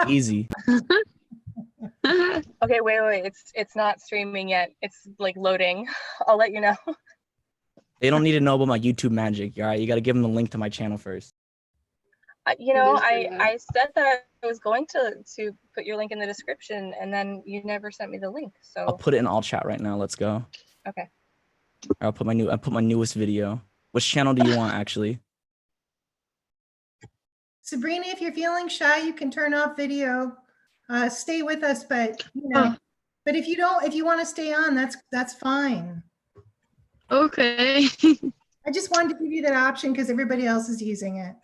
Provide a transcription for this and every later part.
Easy. Okay, wait. It's not streaming yet. It's like loading. I'll let you know. They don't need to know about my YouTube magic. All right, you got to give them the link to my channel first. I said that I was going to put your link in the description, and then you never sent me the link. So I'll put it in all chat right now. Let's go. Okay. I put my newest video. Which channel do you want actually? Sabrina, if you're feeling shy, you can turn off video. Stay with us, but you know, but if you want to stay on, that's fine. Okay. I just wanted to give you that option because everybody else is using it.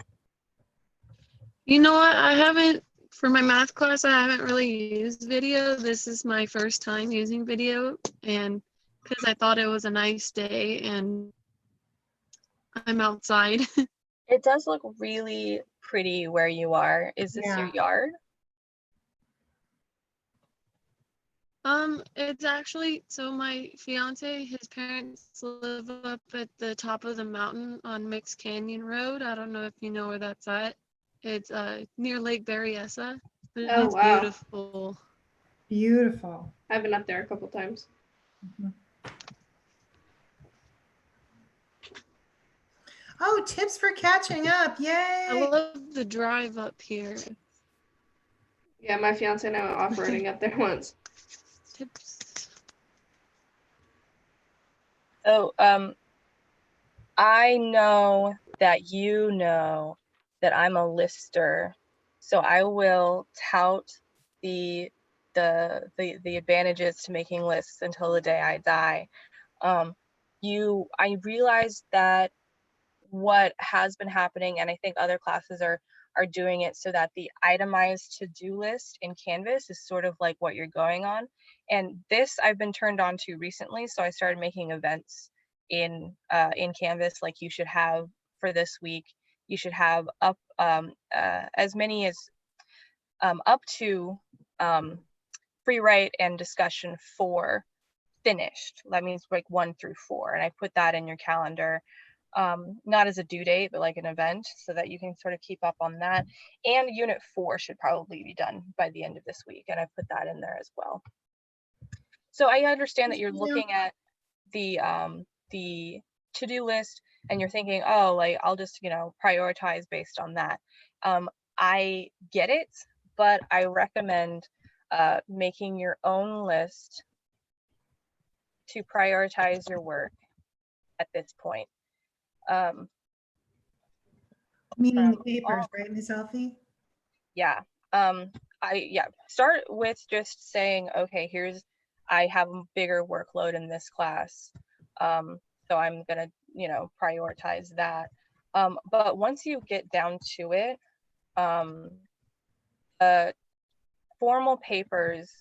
You know what? I haven't, for my math class, I haven't really used video. This is my first time using video, and because I thought it was a nice day and I'm outside. It does look really pretty where you are. Is this your yard? It's actually, so my fiance, his parents live up at the top of the mountain on Mixed Canyon Road. I don't know if you know where that's at. It's near Lake Berryessa. Oh, it's wow. beautiful. Beautiful. I've been up there a couple times. Oh, tips for catching up. Yay. I love the drive up here. Yeah, my fiance and I went off-roading up there once. Tips. Oh, I know that you know that I'm a lister, so I will tout the advantages to making lists until the day I die. I realized that what has been happening, and I think other classes are doing it, so that the itemized to-do list in Canvas is sort of like what you're going on. And this I've been turned on to recently, so I started making events in Canvas. Like, you should have, for this week, you should have up as many as up to free write and discussion 4 finished. That means like 1 through 4, and I put that in your calendar, not as a due date, but like an event, so that you can sort of keep up on that. And unit 4 should probably be done by the end of this week, and I put that in there as well. So I understand that you're looking at the to-do list and you're thinking, oh, like, I'll just, prioritize based on that. I get it, but I recommend making your own list to prioritize your work at this point. Meaning the papers, right, Ms. Alfie? Yeah. Start with just saying, okay, I have a bigger workload in this class, so I'm gonna, prioritize that. But once you get down to it, formal papers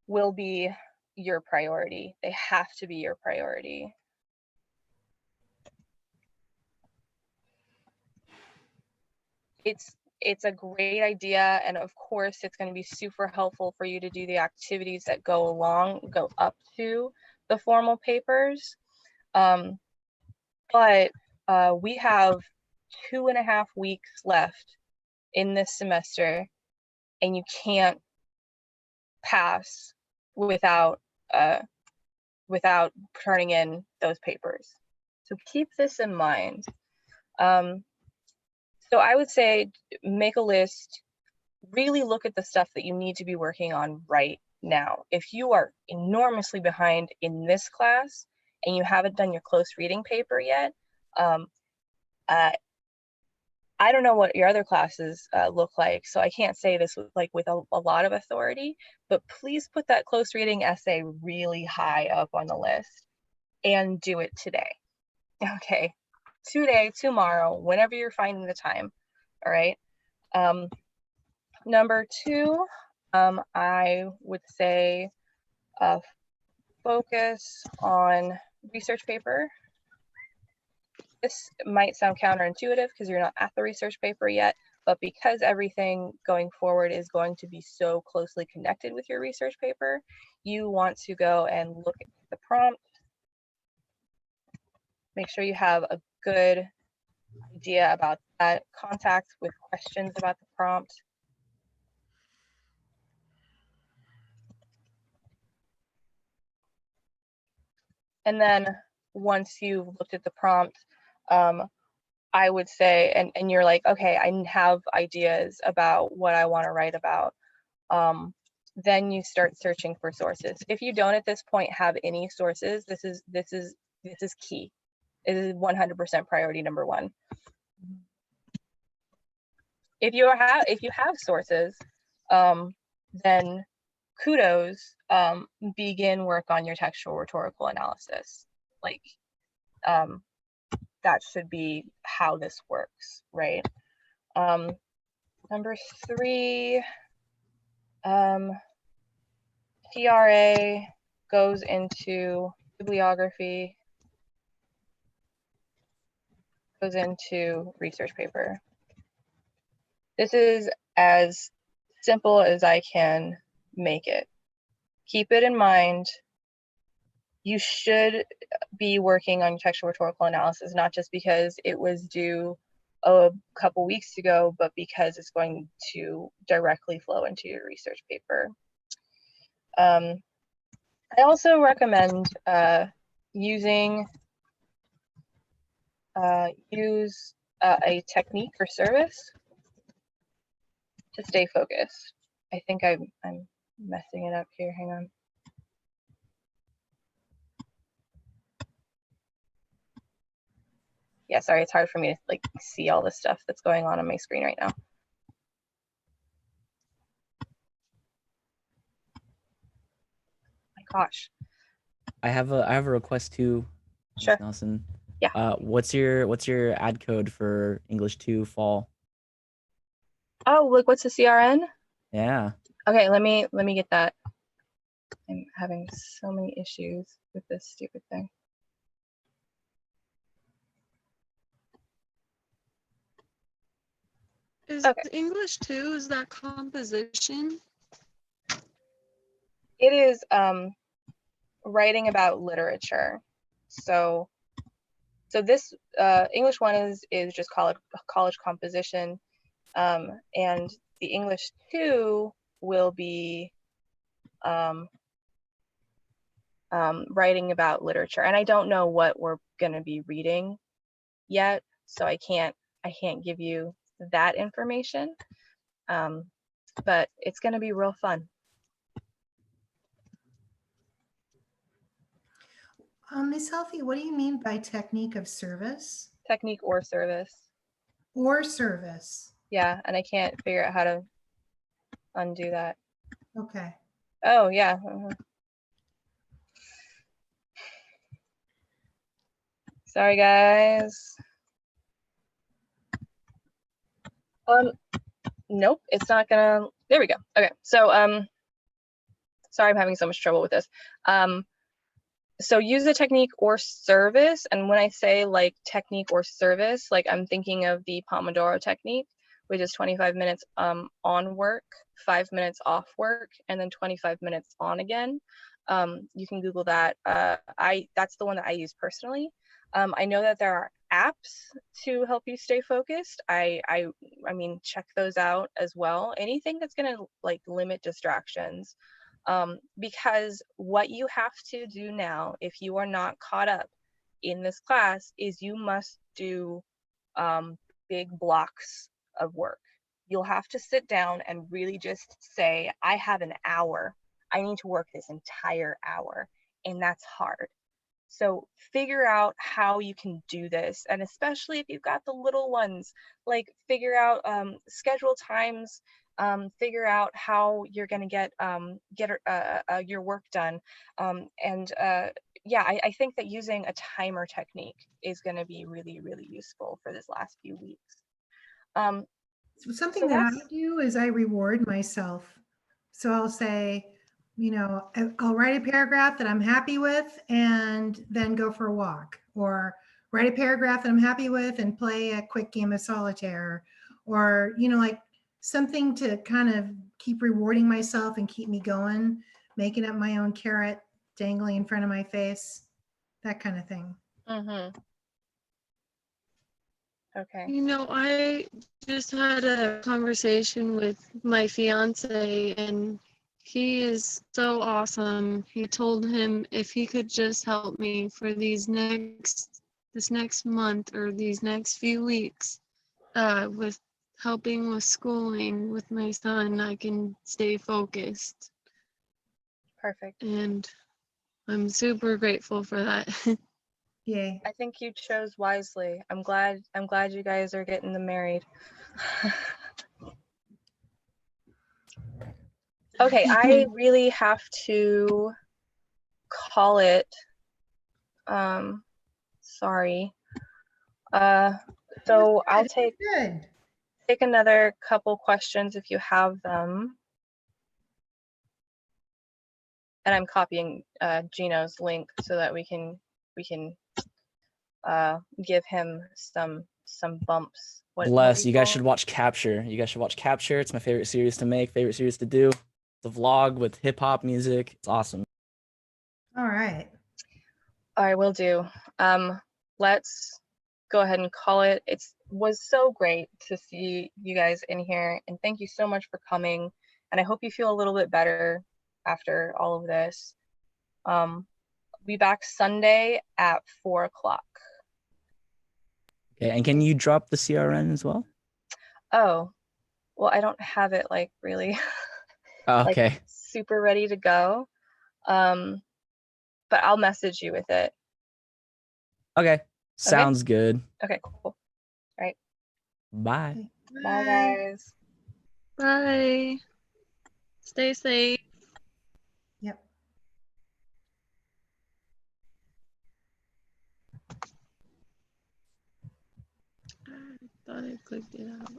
will be your priority. They have to be your priority. It's a great idea, and of course it's going to be super helpful for you to do the activities that go up to the formal papers, but we have 2.5 weeks left in this semester, and you can't pass without turning in those papers. So keep this in mind. So I would say make a list, really look at the stuff that you need to be working on right now. If you are enormously behind in this class and you haven't done your close reading paper yet, I don't know what your other classes look like, so I can't say this with a lot of authority, but please put that close reading essay really high up on the list and do it today. Okay. Today, tomorrow, whenever you're finding the time. All right. Number 2, I would say focus on research paper. This might sound counterintuitive because you're not at the research paper yet, but because everything going forward is going to be so closely connected with your research paper, you want to go and look at the prompt. Make sure you have a good idea about that, contact with questions about the prompt, And then once you've looked at the prompt, I would say, and you're like, okay, I have ideas about what I want to write about. Then you start searching for sources. If you don't at this point have any sources, this is key. It is 100% priority number one. If you have sources, then kudos, begin work on your textual rhetorical analysis. Like, that should be how this works, right? Number 3, TRA goes into bibliography, goes into research paper. This is as simple as I can make it. Keep it in mind. You should be working on textual rhetorical analysis, not just because it was due a couple weeks ago, but because it's going to directly flow into your research paper. I also recommend use a technique or service to stay focused. I think I'm messing it up here. Hang on. Yeah, sorry, it's hard for me to like see all the stuff that's going on my screen right now. My gosh. I have a request too, Ms. Sure. Nelson. Yeah. What's your ad code for English 2 fall? Oh, like what's the CRN? Yeah. Okay, let me get that. I'm having so many issues with this stupid thing. Is Okay. English 2, is that composition? It is writing about literature. So this English 1 is just college composition, and the English 2 will be writing about literature. And I don't know what we're going to be reading yet, so I can't give you that information, but it's going to be real fun. Ms. Healthy, what do you mean by technique of service? Technique or service. Or service? Yeah, and I can't figure out how to undo that. Okay. Oh, yeah. Sorry, guys. Nope, it's not gonna, there we go. Okay, so, sorry, I'm having so much trouble with this. So use a technique or service. And when I say like technique or service, like I'm thinking of the Pomodoro technique, which is 25 minutes on work, 5 minutes off work, and then 25 minutes on again. You can Google that. That's the one that I use personally. I know that there are apps to help you stay focused. I mean, check those out as well. Anything that's gonna like limit distractions. Because what you have to do now, if you are not caught up in this class, is you must do big blocks of work. You'll have to sit down and really just say, I have an hour. I need to work this entire hour, and that's hard. So figure out how you can do this, and especially if you've got the little ones, like figure out schedule times, figure out how you're going to get your work done, yeah, I think that using a timer technique is going to be really, really useful for this last few weeks. So something that I do is I reward myself. So I'll say, you know, I'll write a paragraph that I'm happy with and then go for a walk, or write a paragraph that I'm happy with and play a quick game of solitaire, or, you know, like something to kind of keep rewarding myself and keep me going, making up my own carrot dangling in front of my face, that kind of thing. Mm-hmm. Okay. You know, I just had a conversation with my fiance, and He is so awesome. He told him if he could just help me for this next month or these next few weeks, with helping with schooling with my son, I can stay focused. Perfect. And I'm super grateful for that. Yay. I think you chose wisely. I'm glad you guys are getting them married. Okay, I really have to call it. Sorry. So I'll take Good. another couple questions if you have them. And I'm copying Gino's link so that we can give him some bumps. What do Bless. You guys call should watch Capture. You guys should watch Capture. It's my favorite series to make, favorite series to do. It's a vlog with hip hop music. It's awesome. All right. I will do. Let's go ahead and call it. It was so great to see you guys in here, and thank you so much for coming. And I hope you feel a little bit better after all of this. Be back Sunday at 4 o'clock. Okay, and can you drop the CRN as well? Oh, well, I don't have it like really Oh, like okay. super ready to go. But I'll message you with it. Okay. Sounds good. Okay, cool. Bye. Okay. Bye, guys. Bye. Stay safe. Yep. I thought I clicked it out.